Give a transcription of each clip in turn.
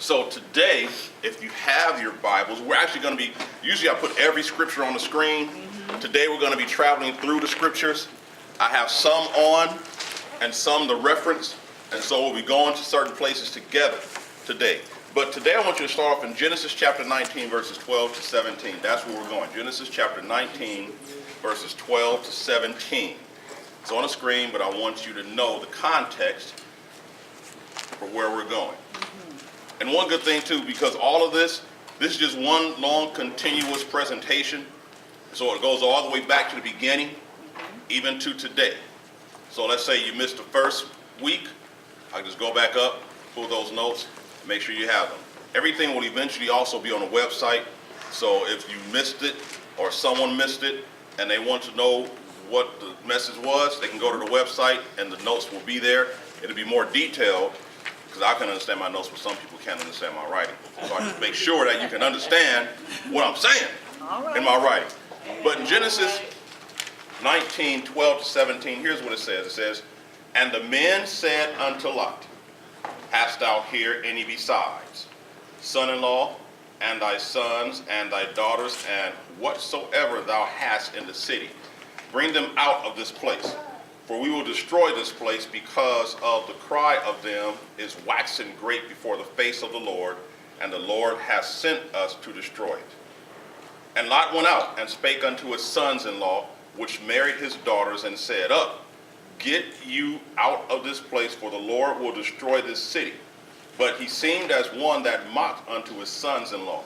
So today, if you have your Bibles, we're actually going to be, usually I put every scripture on the screen. Today we're going to be traveling through the scriptures. I have some on and some to reference, and so we'll be going to certain places together today. But today I want you to start off in Genesis chapter 19, verses 12 to 17. That's where we're going. Genesis chapter 19, verses 12 to 17. It's on the screen, but I want you to know the context for where we're going. And one good thing too, because all of this is just one long continuous presentation. So it goes all the way back to the beginning, even to today. So let's say you missed the first week. I just go back up, pull those notes, make sure you have them. Everything will eventually also be on the website. So if you missed it or someone missed it and they want to know what the message was, they can go to the website and the notes will be there. It'll be more detailed because I can understand my notes, but some people can't understand my writing. So I just make sure that you can understand what I'm saying in my writing. But in Genesis 19, 12 to 17, here's what it says. It says, "And the men said unto Lot, Hast thou here any besides, son-in-law, and thy sons, and thy daughters, and whatsoever thou hast in the city? Bring them out of this place. For we will destroy this place, because of the cry of them is waxen great before the face of the Lord, and the Lord hath sent us to destroy it. And Lot went out and spake unto his sons-in-law, which married his daughters, and said, Up, get you out of this place, for the Lord will destroy this city. But he seemed as one that mocked unto his sons-in-law.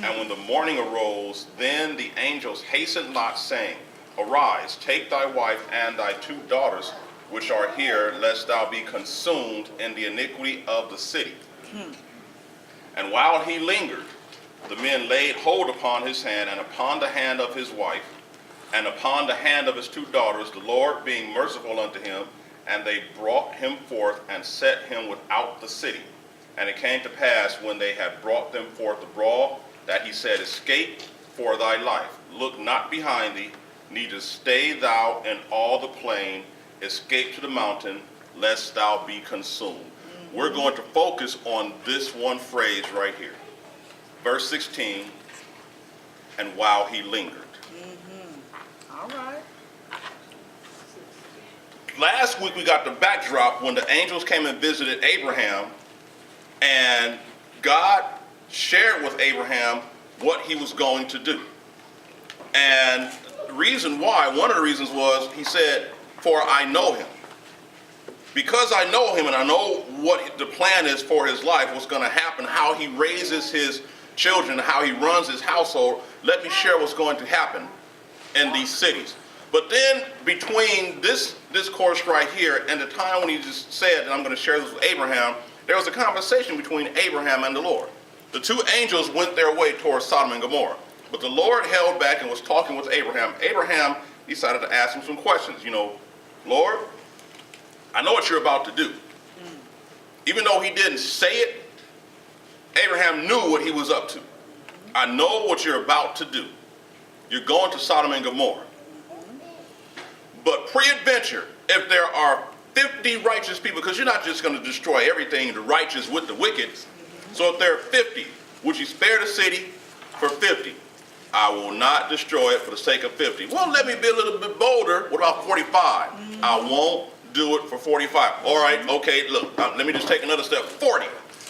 And when the morning arose, then the angels hastened Lot, saying, Arise, take thy wife and thy two daughters, which are here, lest thou be consumed in the iniquity of the city. And while he lingered, the men laid hold upon his hand, and upon the hand of his wife, and upon the hand of his two daughters, the Lord being merciful unto him, and they brought him forth and set him without the city. And it came to pass, when they had brought them forth abroad, that he said, Escape for thy life. Look not behind thee, neither stay thou in all the plain. Escape to the mountain, lest thou be consumed. We're going to focus on this one phrase right here. Verse 16, and while he lingered. All right. Last week we got the backdrop when the angels came and visited Abraham, and God shared with Abraham what he was going to do. And the reason why, one of the reasons was, he said, for I know him. Because I know him and I know what the plan is for his life, what's going to happen, how he raises his children, how he runs his household, let me share what's going to happen in these cities. But then between this course right here and the time when he just said, and I'm going to share this with Abraham, there was a conversation between Abraham and the Lord. The two angels went their way towards Sodom and Gomorrah. But the Lord held back and was talking with Abraham. Abraham decided to ask him some questions. Lord, I know what you're about to do. Even though he didn't say it, Abraham knew what he was up to. I know what you're about to do. You're going to Sodom and Gomorrah. But pre-adventure, if there are 50 righteous people, because you're not just going to destroy everything, the righteous with the wicked. So if there are 50, would you spare the city for 50? I will not destroy it for the sake of 50. Well, let me be a little bit bolder. What about 45? I won't do it for 45. All right, okay, look, let me just take another step. 40.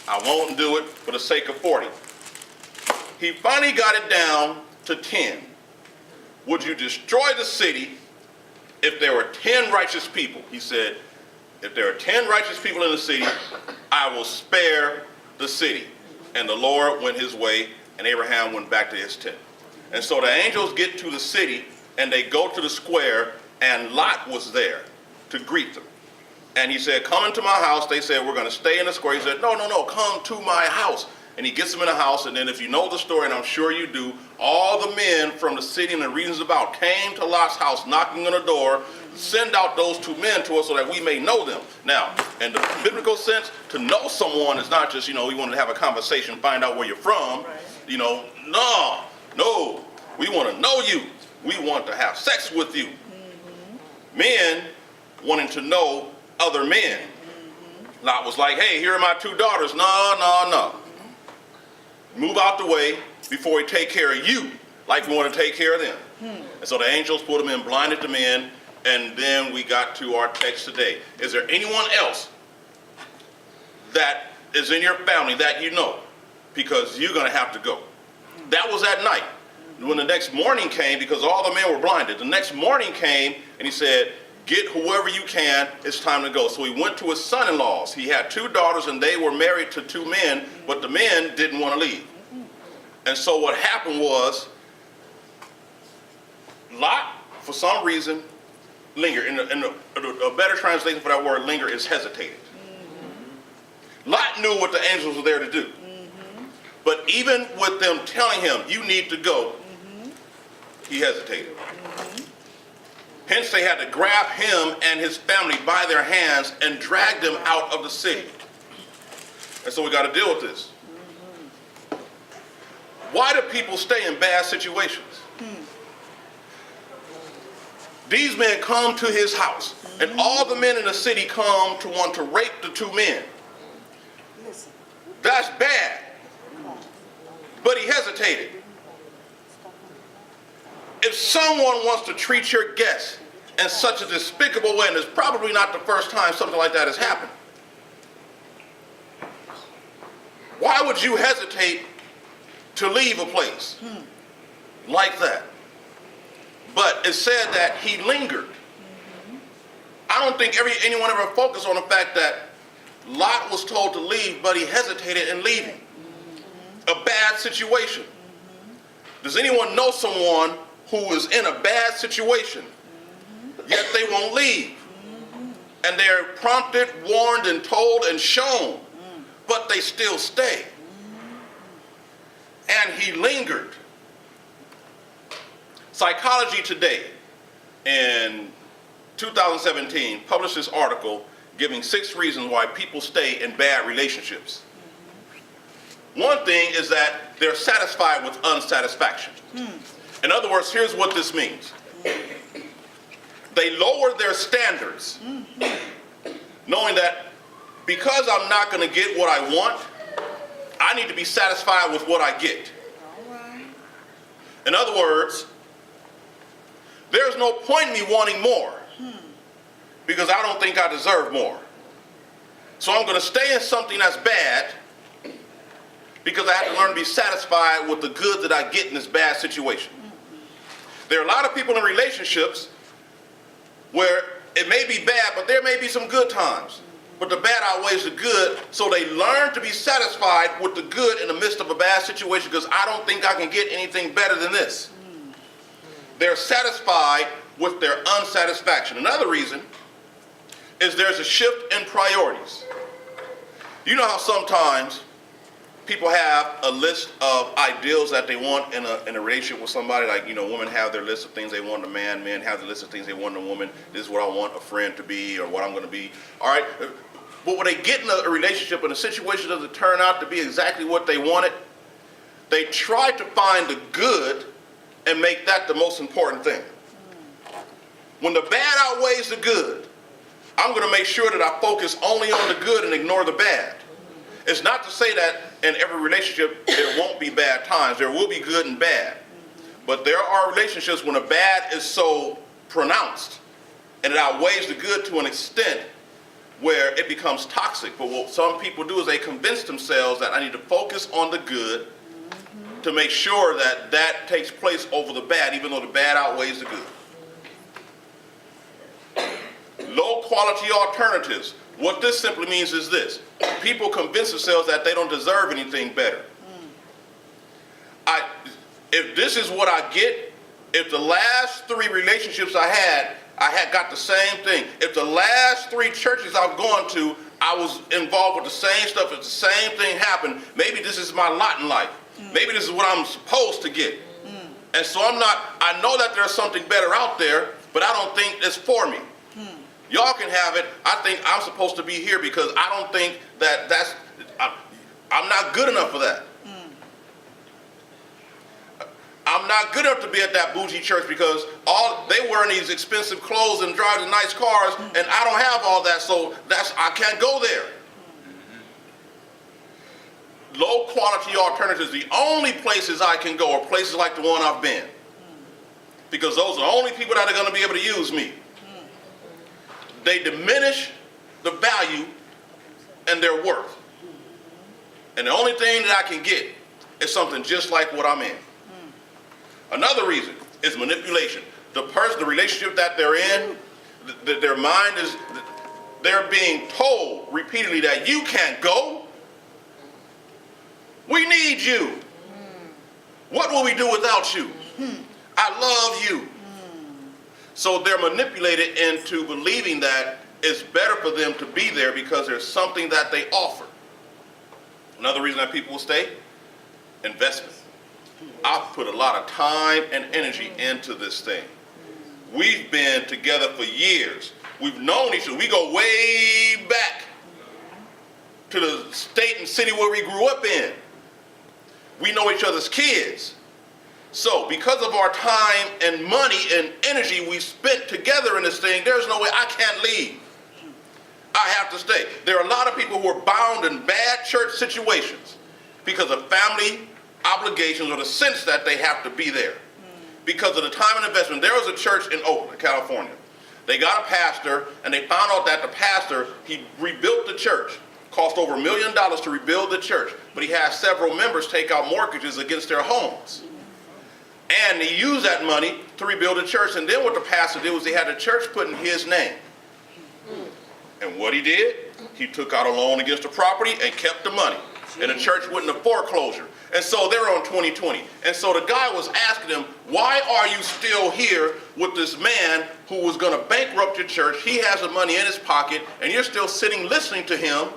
I won't do it for the sake of 40. He finally got it down to 10. Would you destroy the city if there were 10 righteous people? He said, if there are 10 righteous people in the city, I will spare the city. And the Lord went his way, and Abraham went back to his tent. And so the angels get to the city, and they go to the square, and Lot was there to greet them. And he said, come into my house. They said, we're going to stay in the square. He said, no, come to my house. And he gets them in the house, and then if you know the story, and I'm sure you do, all the men from the city and the regions about came to Lot's house, knocking on the door. Send out those two men to us so that we may know them. Now, in the biblical sense, to know someone is not just, we want to have a conversation, find out where you're from. No, we want to know you. We want to have sex with you. Men wanting to know other men. Lot was like, hey, here are my two daughters. No. move out the way before we take care of you like we want to take care of them. And so the angels put them in, blinded them in, and then we got to our text today. Is there anyone else that is in your family that you know? Because you're going to have to go. That was at night. When the next morning came, because all the men were blinded, the next morning came and he said, get whoever you can, it's time to go. So he went to his son-in-laws. He had 2 daughters and they were married to 2 men, but the men didn't want to leave. And so what happened was, Lot, for some reason, lingered. And a better translation for that word linger is hesitated. Lot knew what the angels were there to do. But even with them telling him, you need to go, he hesitated. Hence they had to grab him and his family by their hands and drag them out of the city. And so we got to deal with this. Why do people stay in bad situations? These men come to his house, and all the men in the city come to want to rape the 2 men. That's bad. But he hesitated. If someone wants to treat your guests in such a despicable way, and it's probably not the first time something like that has happened, why would you hesitate to leave a place like that? But it said that he lingered. I don't think anyone ever focused on the fact that Lot was told to leave, but he hesitated in leaving. A bad situation. Does anyone know someone who is in a bad situation, yet they won't leave? And they're prompted, warned, and told, and shown, but they still stay. And he lingered. Psychology Today in 2017 published this article giving 6 reasons why people stay in bad relationships. One thing is that they're satisfied with unsatisfaction. In other words, here's what this means. They lower their standards, knowing that because I'm not going to get what I want, I need to be satisfied with what I get. In other words, there's no point in me wanting more because I don't think I deserve more. So I'm going to stay in something that's bad because I have to learn to be satisfied with the good that I get in this bad situation. There are a lot of people in relationships where it may be bad, but there may be some good times. But the bad outweighs the good, so they learn to be satisfied with the good in the midst of a bad situation because I don't think I can get anything better than this. They're satisfied with their unsatisfaction. Another reason is there's a shift in priorities. You know how sometimes people have a list of ideals that they want in a relationship with somebody, like, women have their list of things they want in a man, men have the list of things they want in a woman. This is what I want a friend to be or what I'm going to be. All right, but when they get in a relationship and the situation doesn't turn out to be exactly what they wanted, they try to find the good and make that the most important thing. When the bad outweighs the good, I'm going to make sure that I focus only on the good and ignore the bad. It's not to say that in every relationship there won't be bad times. There will be good and bad. But there are relationships when the bad is so pronounced and it outweighs the good to an extent where it becomes toxic. But what some people do is they convince themselves that I need to focus on the good to make sure that that takes place over the bad, even though the bad outweighs the good. Low quality alternatives. What this simply means is this. People convince themselves that they don't deserve anything better. If this is what I get, if the last 3 relationships I had got the same thing. If the last 3 churches I've gone to, I was involved with the same stuff, if the same thing happened, maybe this is my lot in life. Maybe this is what I'm supposed to get. And so I know that there's something better out there, but I don't think it's for me. Y'all can have it. I think I'm supposed to be here because I don't think I'm not good enough for that. I'm not good enough to be at that bougie church because they wearing these expensive clothes and driving nice cars, and I don't have all that, so I can't go there. low quality alternatives, the only places I can go are places like the one I've been. Because those are the only people that are going to be able to use me. They diminish the value and their worth. And the only thing that I can get is something just like what I'm in. Another reason is manipulation. The relationship that they're in, their mind is, they're being told repeatedly that you can't go. We need you. What will we do without you? I love you. So they're manipulated into believing that it's better for them to be there because there's something that they offer. Another reason that people will stay, investment. I've put a lot of time and energy into this thing. We've been together for years. We've known each other. We go way back to the state and city where we grew up in. We know each other's kids. So because of our time and money and energy we spent together in this thing, there's no way I can't leave. I have to stay. There are a lot of people who are bound in bad church situations because of family obligations or the sense that they have to be there. Because of the time and investment. There was a church in Oakland, California. They got a pastor, and they found out that the pastor, he rebuilt the church. Cost over $1 million to rebuild the church. But he had several members take out mortgages against their homes. And he used that money to rebuild the church. And then what the pastor did was he had the church put in his name. And what he did, he took out a loan against the property and kept the money. And the church went into foreclosure. And so they're on 2020. And so the guy was asking him, why are you still here with this man who was going to bankrupt your church? He has the money in his pocket, and you're still sitting listening to him,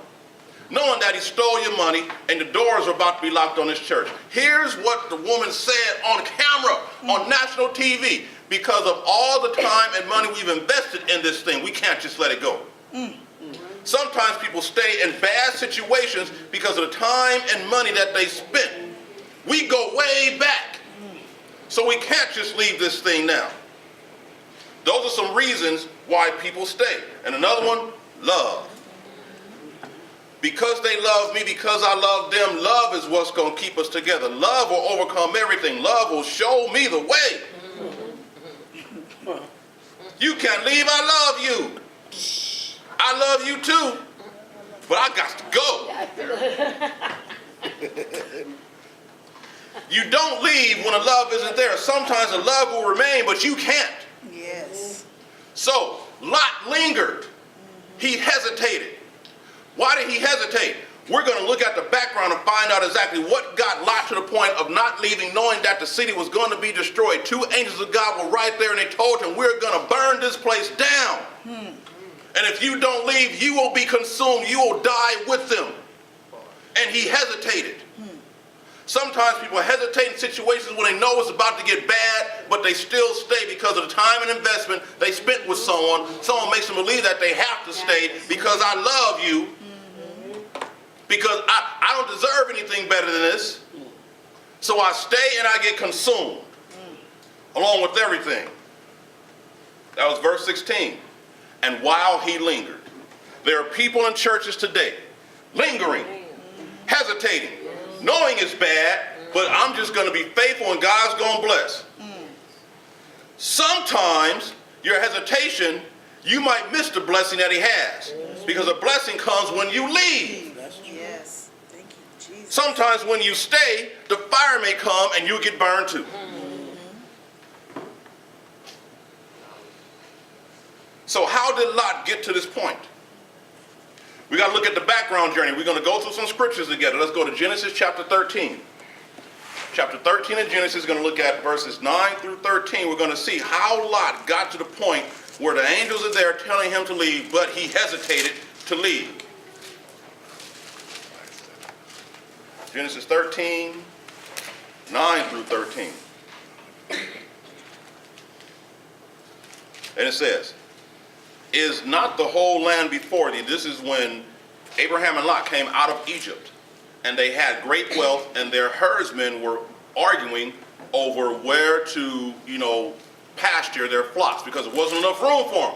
knowing that he stole your money, and the doors are about to be locked on his church. Here's what the woman said on camera, on national TV. Because of all the time and money we've invested in this thing, we can't just let it go. Sometimes people stay in bad situations because of the time and money that they spent. We go way back. So we can't just leave this thing now. Those are some reasons why people stay. And another one, love. Because they love me, because I love them, love is what's going to keep us together. Love will overcome everything. Love will show me the way. You can't leave, I love you. I love you too, but I got to go. You don't leave when the love isn't there. Sometimes the love will remain, but you can't. Yes. So Lot lingered. He hesitated. Why did he hesitate? We're going to look at the background and find out exactly what got Lot to the point of not leaving, knowing that the city was going to be destroyed. 2 angels of God were right there, and they told him, we're going to burn this place down. And if you don't leave, you will be consumed. You will die with them. And he hesitated. Sometimes people hesitate in situations when they know it's about to get bad, but they still stay because of the time and investment they spent with someone. Someone makes them believe that they have to stay because I love you. Because I don't deserve anything better than this. So I stay and I get consumed along with everything. That was verse 16. And while he lingered. There are people in churches today lingering, hesitating, knowing it's bad, but I'm just going to be faithful and God's going to bless. Sometimes your hesitation, you might miss the blessing that he has. Because a blessing comes when you leave. Yes. Thank you, Jesus. Sometimes when you stay, the fire may come and you get burned too. So how did Lot get to this point? We got to look at the background journey. We're going to go through some scriptures together. Let's go to Genesis chapter 13. Chapter 13 of Genesis is going to look at verses 9 through 13. We're going to see how Lot got to the point where the angels are there telling him to leave, but he hesitated to leave. Genesis 13, 9 through 13. And it says, is not the whole land before thee? This is when Abraham and Lot came out of Egypt. And they had great wealth, and their herdsmen were arguing over where to, pasture their flocks because there wasn't enough room for them.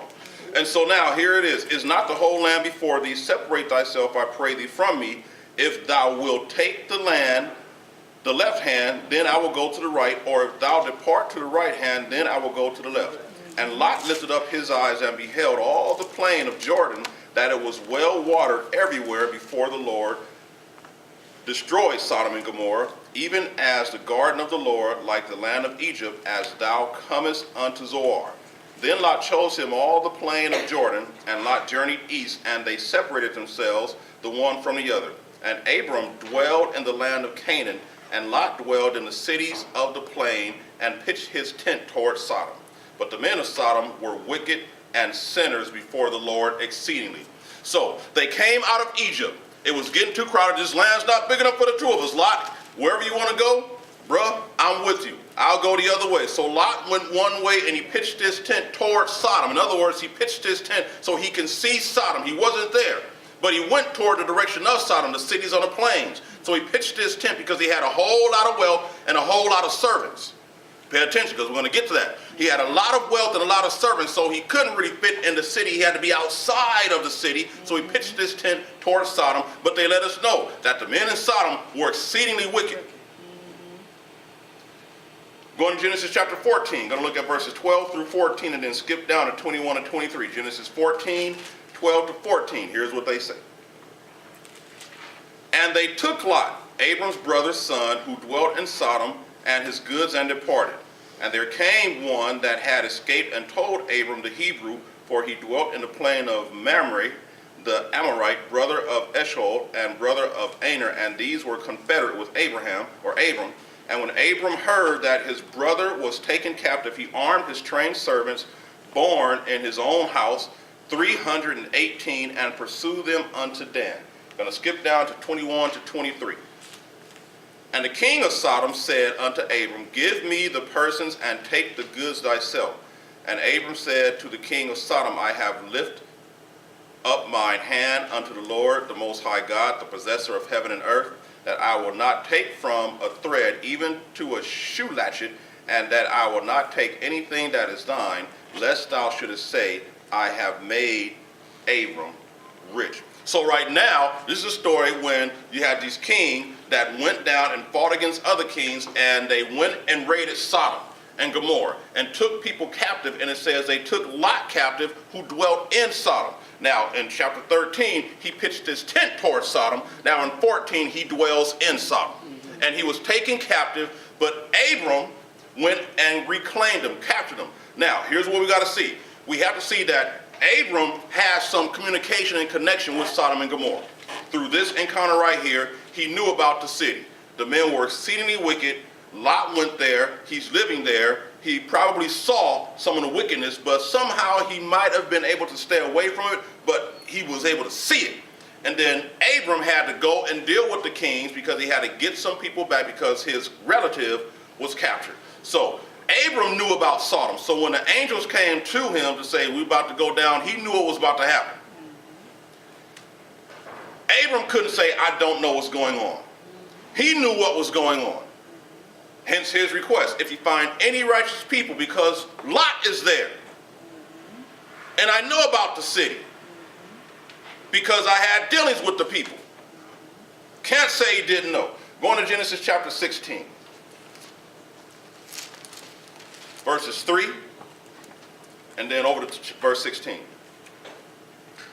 And so now here it is not the whole land before thee? Separate thyself, I pray thee, from me. If thou wilt take the land, the left hand, then I will go to the right, or if thou depart to the right hand, then I will go to the left. And Lot lifted up his eyes and beheld all the plain of Jordan, that it was well watered everywhere before the Lord destroyed Sodom and Gomorrah, even as the garden of the Lord, like the land of Egypt, as thou comest unto Zoar. Then Lot chose him all the plain of Jordan, and Lot journeyed east, and they separated themselves the one from the other. And Abram dwelled in the land of Canaan, and Lot dwelled in the cities of the plain, and pitched his tent toward Sodom. But the men of Sodom were wicked and sinners before the Lord exceedingly. So they came out of Egypt. It was getting too crowded. This land's not big enough for the two of us. Lot, wherever you want to go, bruh, I'm with you. I'll go the other way. So Lot went one way and he pitched his tent toward Sodom. In other words, he pitched his tent so he can see Sodom. He wasn't there, but he went toward the direction of Sodom, the cities on the plains. So he pitched his tent because he had a whole lot of wealth and a whole lot of servants. Pay attention, because we're going to get to that. He had a lot of wealth and a lot of servants, so he couldn't really fit in the city. He had to be outside of the city, so he pitched his tent towards Sodom. But they let us know that the men in Sodom were exceedingly wicked. Going to Genesis chapter 14, going to look at verses 12 through 14 and then skip down to 21 and 23. Genesis 14, 12 to 14. Here's what they say. And they took Lot, Abram's brother's son, who dwelt in Sodom, and his goods, and departed. And there came one that had escaped and told Abram the Hebrew, for he dwelt in the plain of Mamre, the Amorite, brother of Eshcol, and brother of Aner, and these were confederate with Abraham, or Abram. And when Abram heard that his brother was taken captive, he armed his trained servants, born in his own house, 318, and pursued them unto Dan. I'm going to skip down to 21 to 23. And the king of Sodom said unto Abram, give me the persons and take the goods thyself. And Abram said to the king of Sodom, I have lifted up mine hand unto the Lord, the Most High God, the possessor of heaven and earth, that I will not take from a thread even to a shoe latchet, and that I will not take anything that is thine, lest thou shouldest say, I have made Abram rich. So right now, this is a story when you had these kings that went down and fought against other kings, and they went and raided Sodom and Gomorrah and took people captive, and it says they took Lot captive who dwelt in Sodom. Now in chapter 13, he pitched his tent towards Sodom. Now in 14, he dwells in Sodom. And he was taken captive, but Abram went and reclaimed him, captured him. Now here's what we got to see. We have to see that Abram has some communication and connection with Sodom and Gomorrah. Through this encounter right here, he knew about the city. The men were exceedingly wicked. Lot went there. He's living there. He probably saw some of the wickedness, but somehow he might have been able to stay away from it, but he was able to see it. And then Abram had to go and deal with the kings because he had to get some people back because his relative was captured. So Abram knew about Sodom. So when the angels came to him to say, we're about to go down, he knew what was about to happen. Abram couldn't say, I don't know what's going on. He knew what was going on. Hence his request, if you find any righteous people, because Lot is there. And I know about the city because I had dealings with the people. Can't say he didn't know. Going to Genesis chapter 16. Verses 3, and then over to verse 16.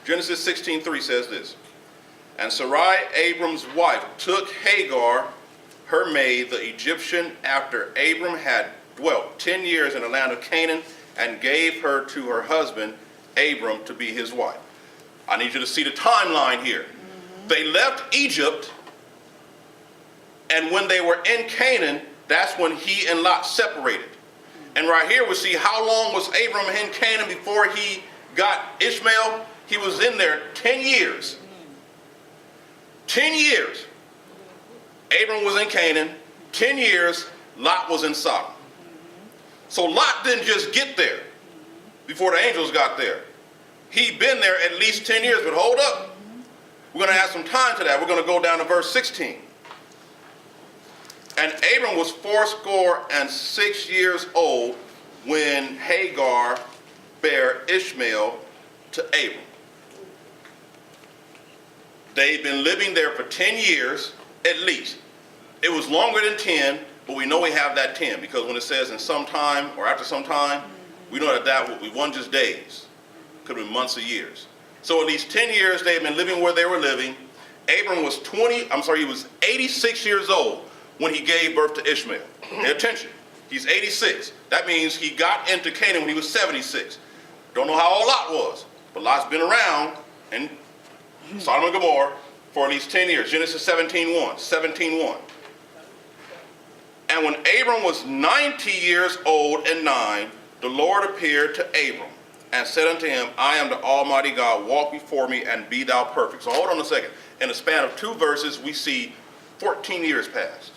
Genesis 16:3 says this. And Sarai, Abram's wife, took Hagar, her maid, the Egyptian, after Abram had dwelt 10 years in the land of Canaan, and gave her to her husband, Abram, to be his wife. I need you to see the timeline here. They left Egypt, and when they were in Canaan, that's when he and Lot separated. And right here we see how long was Abram in Canaan before he got Ishmael. He was in there 10 years. 10 years. Abram was in Canaan. 10 years, Lot was in Sodom. So Lot didn't just get there before the angels got there. He'd been there at least 10 years, but hold up. We're going to add some time to that. We're going to go down to verse 16. And Abram was 86 years old when Hagar bare Ishmael to Abram. They've been living there for 10 years at least. It was longer than 10, but we know we have that 10 because when it says in some time or after some time, we know that we wasn't just days. Could have been months or years. So at least 10 years they've been living where they were living. Abram was he was 86 years old when he gave birth to Ishmael. Pay attention. He's 86. That means he got into Canaan when he was 76. Don't know how old Lot was, but Lot's been around in Sodom and Gomorrah for at least 10 years. Genesis 17:1. And when Abram was 90 years old and 9, the Lord appeared to Abram and said unto him, I am the Almighty God, walk before me and be thou perfect. So hold on a second. In the span of 2 verses, we see 14 years passed.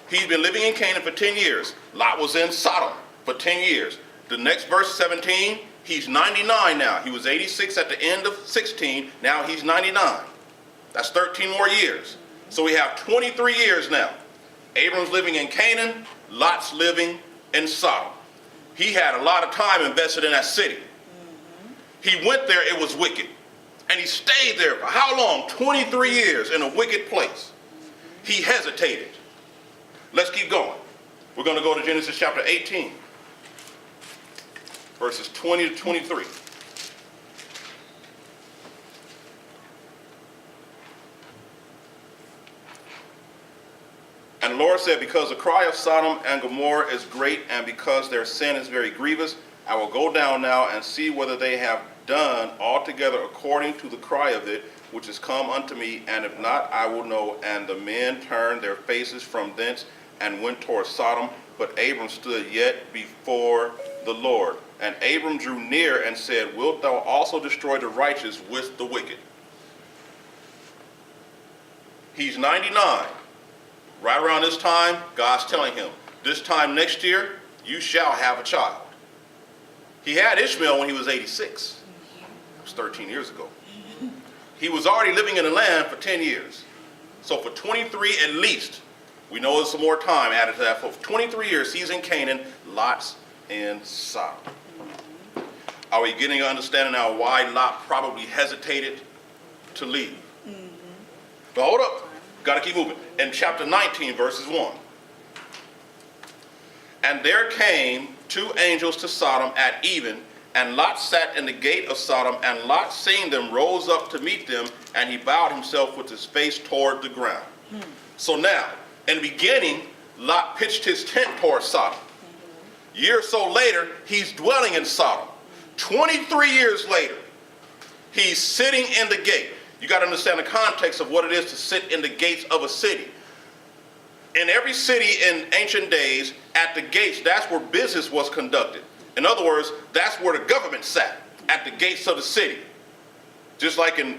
He's been living in Canaan for 10 years. Lot was in Sodom for 10 years. The next verse, 17, he's 99 now. He was 86 at the end of 16. Now he's 99. That's 13 more years. So we have 23 years now. Abram's living in Canaan. Lot's living in Sodom. He had a lot of time invested in that city. He went there, it was wicked. And he stayed there for how long? 23 years in a wicked place. He hesitated. Let's keep going. We're going to go to Genesis chapter 18, verses 20 to 23. And the Lord said, because the cry of Sodom and Gomorrah is great, and because their sin is very grievous, I will go down now and see whether they have done altogether according to the cry of it, which is come unto me, and if not, I will know. And the men turned their faces from thence and went toward Sodom, but Abram stood yet before the Lord. And Abram drew near and said, wilt thou also destroy the righteous with the wicked? He's 99. Right around this time, God's telling him, this time next year, you shall have a child. He had Ishmael when he was 86. That was 13 years ago. He was already living in the land for 10 years. So for 23 at least, we know there's some more time added to that. For 23 years, he's in Canaan, Lot's in Sodom. Are we getting an understanding now why Lot probably hesitated to leave? But hold up. Got to keep moving. In chapter 19, verses 1. And there came 2 angels to Sodom at even, and Lot sat in the gate of Sodom, and Lot, seeing them, rose up to meet them, and he bowed himself with his face toward the ground. So now, in the beginning, Lot pitched his tent toward Sodom. A year or so later, he's dwelling in Sodom. 23 years later, he's sitting in the gate. You got to understand the context of what it is to sit in the gates of a city. In every city in ancient days, at the gates, that's where business was conducted. In other words, that's where the government sat, at the gates of the city. Just like in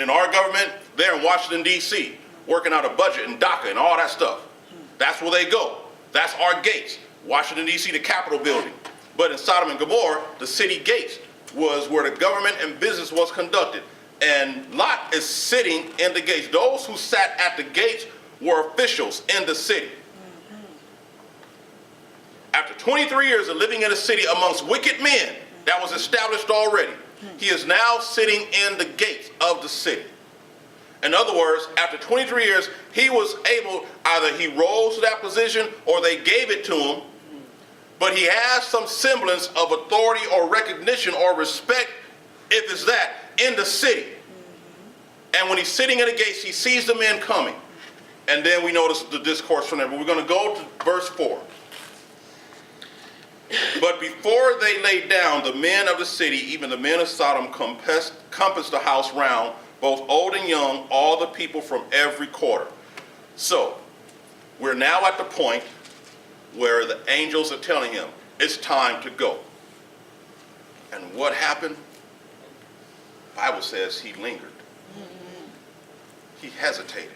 our government, they're in Washington, D.C., working out a budget and DACA and all that stuff. That's where they go. That's our gates. Washington, D.C., the Capitol building. But in Sodom and Gomorrah, the city gates was where the government and business was conducted. And Lot is sitting in the gates. Those who sat at the gates were officials in the city. After 23 years of living in a city amongst wicked men that was established already, he is now sitting in the gates of the city. In other words, after 23 years, he was able, either he rose to that position or they gave it to him, but he has some semblance of authority or recognition or respect, if it's that, in the city. And when he's sitting in the gates, he sees the men coming. And then we notice the discourse from there. But we're going to go to verse 4. But before they lay down, the men of the city, even the men of Sodom, compassed the house round, both old and young, all the people from every quarter. So, we're now at the point where the angels are telling him, it's time to go. And what happened? The Bible says he lingered. He hesitated.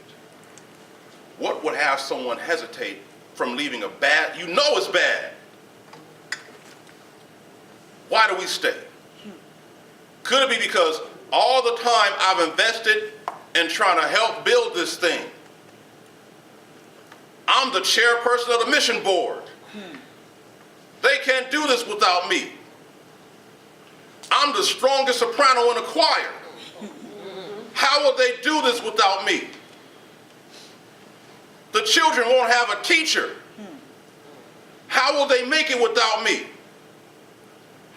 What would have someone hesitate from leaving a bad, you know it's bad. Why do we stay? Could it be because all the time I've invested in trying to help build this thing? I'm the chairperson of the mission board. They can't do this without me. I'm the strongest soprano in the choir. How will they do this without me? The children won't have a teacher. How will they make it without me?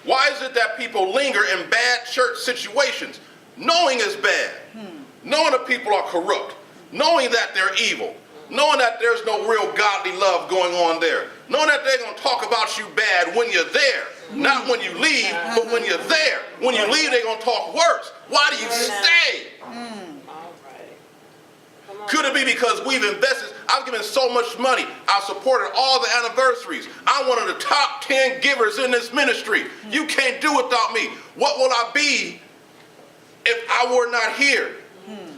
Why is it that people linger in bad church situations, knowing it's bad, knowing that people are corrupt, knowing that they're evil, knowing that there's no real godly love going on there, knowing that they're going to talk about you bad when you're there, not when you leave, but when you're there. When you leave, they're going to talk worse. Why do you stay? Could it be because we've invested? I've given so much money. I've supported all the anniversaries. I'm one of the top 10 givers in this ministry. You can't do without me. What will I be if I were not here?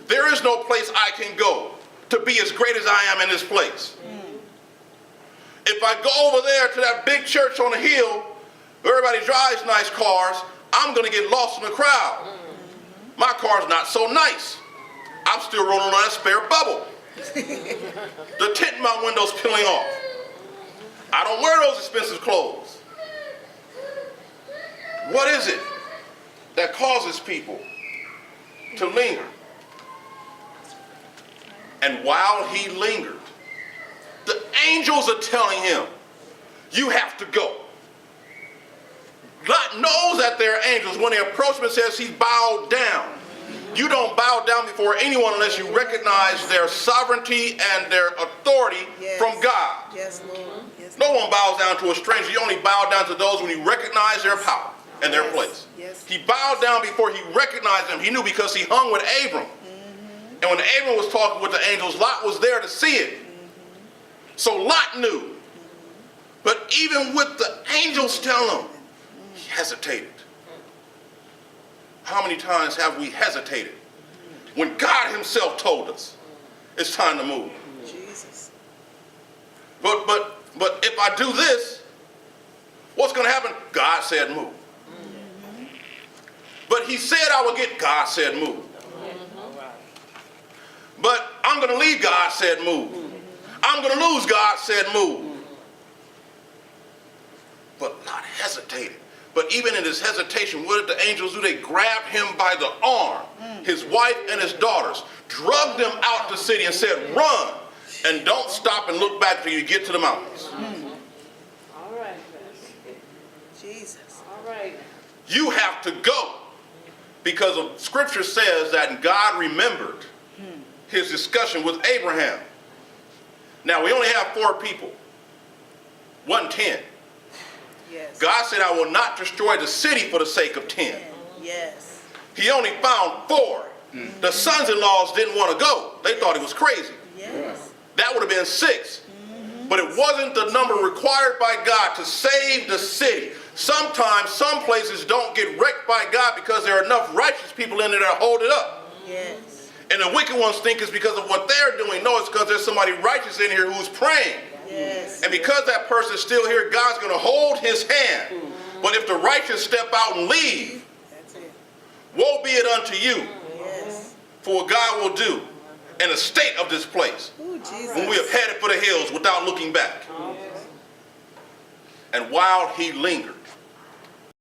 There is no place I can go to be as great as I am in this place. If I go over there to that big church on the hill where everybody drives nice cars, I'm going to get lost in the crowd. My car's not so nice. I'm still rolling on that spare bubble. The tint in my window's peeling off. I don't wear those expensive clothes. What is it that causes people to linger? And while he lingered, the angels are telling him, you have to go. God knows that they're angels. When they approach him, it says he bowed down. You don't bow down before anyone unless you recognize their sovereignty and their authority from God. Yes, Lord. Yes, no one bows down to a stranger. You only bow down to those when you recognize their power and their place. Yes. He bowed down before he recognized them. He knew because he hung with Abram. And when Abram was talking with the angels, Lot was there to see it. So Lot knew. But even with the angels telling him, he hesitated. How many times have we hesitated when God himself told us it's time to move? Jesus. But if I do this, what's going to happen? God said move. But he said I would get, God said move. But I'm going to leave, God said move. I'm going to lose, God said move. But Lot hesitated. But even in his hesitation, what did the angels do? They grabbed him by the arm, his wife and his daughters, drugged them out the city and said, run, and don't stop and look back till you get to the mountains. All right. Jesus. All right. You have to go. Because of scripture says that God remembered his discussion with Abraham. Now, we only have 4 people. 110. Yes. God said, I will not destroy the city for the sake of 10. Yes. He only found 4. The sons-in-laws didn't want to go. They thought he was crazy. Yes. That would have been 6. But it wasn't the number required by God to save the city. Sometimes some places don't get wrecked by God because there are enough righteous people in there to hold it up. Yes. And the wicked ones think it's because of what they're doing. No, it's because there's somebody righteous in here who's praying. Yes. And because that person's still here, God's going to hold his hand. But if the righteous step out and leave, That's it. woe be it unto you Yes. for what God will do in the state of this place Ooh, Jesus. when we have headed for the hills without looking back. And while he lingered,